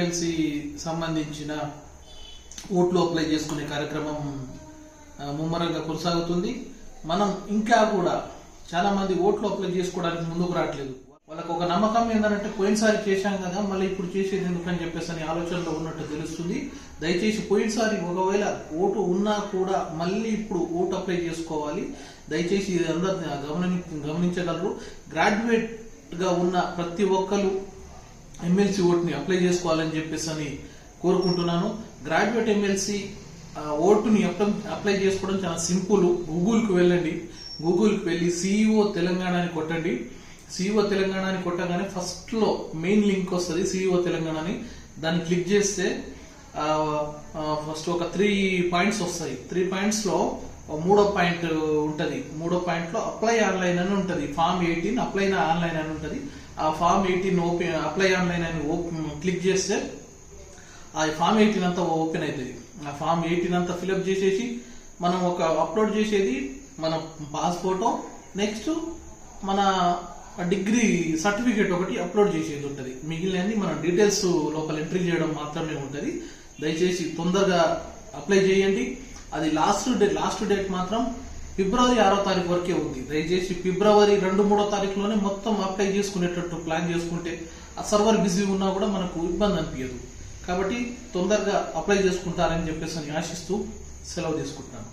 MLC సంబంధించిన ఓట్లు apply చేసుకునే కార్యక్రమం ముమ్మరంగా కొనసాగుతుంది. మనం ఇంకా కూడా చాలా మంది ఓట్లు అప్లై చేసుకోవడానికి ముందుకు రావట్లేదు. వాళ్ళకు ఒక నమ్మకం ఏంటంటే పోయినసారి చేశాం కదా, మళ్ళీ ఇప్పుడు చేసేది ఎందుకని చెప్పేసి అని ఆలోచనలో ఉన్నట్టు తెలుస్తుంది. దయచేసి పోయినసారి ఒకవేళ ఓటు ఉన్నా కూడా మళ్ళీ ఇప్పుడు ఓటు అప్లై చేసుకోవాలి. దయచేసి ఇది అందరు గమనించగలరు. గ్రాడ్యుయేట్ గా ఉన్న ప్రతి ఒక్కరు ఎమ్మెల్సీ ఓటుని అప్లై చేసుకోవాలని చెప్పేసి అని కోరుకుంటున్నాను. గ్రాడ్యుయేట్ ఎమ్మెల్సీ ఓటుని అప్లై చేసుకోవడం చాలా సింపుల్. గూగుల్కి వెళ్ళండి. గూగుల్కి వెళ్ళి సిఇఓ తెలంగాణ అని కొట్టండి. సిఇఓ తెలంగాణ అని కొట్టగానే ఫస్ట్ లో మెయిన్ లింక్ వస్తుంది సిఇఓ తెలంగాణ అని. దాన్ని క్లిక్ చేస్తే ఫస్ట్ ఒక 3 పాయింట్స్ వస్తాయి. 3 పాయింట్స్ లో మూడో పాయింట్ ఉంటది. మూడో పాయింట్ లో అప్లై ఆన్లైన్ అని ఉంటది. ఫామ్ 18 అప్లై ఆన్లైన్ అని ఉంటది. ఆ ఫామ్ 18 ఓపెన్ అప్లై ఆన్లైన్ అని క్లిక్ చేస్తే ఆ ఫామ్ 18 అంతా ఓపెన్ అవుతుంది. ఆ ఫామ్ 18 అంతా ఫిల్అప్ చేసేసి మనం ఒక అప్లోడ్ చేసేది మన పాస్పోర్టో, నెక్స్ట్ మన డిగ్రీ సర్టిఫికేట్ ఒకటి అప్లోడ్ చేసేది ఉంటుంది. మిగిలినన్ని మన డీటెయిల్స్ లోపల ఎంట్రీ చేయడం మాత్రమే ఉంటుంది. దయచేసి తొందరగా అప్లై చేయండి. అది లాస్ట్ డేట్ మాత్రం ఫిబ్రవరి 6వ తారీఖు వరకే ఉంది. దయచేసి ఫిబ్రవరి 2-3వ తారీఖులోనే మొత్తం అప్లై చేసుకునేటట్టు ప్లాన్ చేసుకుంటే ఆ సర్వర్ బిజీ ఉన్నా కూడా మనకు ఇబ్బంది అనిపించదు. కాబట్టి తొందరగా అప్లై చేసుకుంటారని చెప్పేసి ఆశిస్తూ సెలవు తీసుకుంటున్నాను.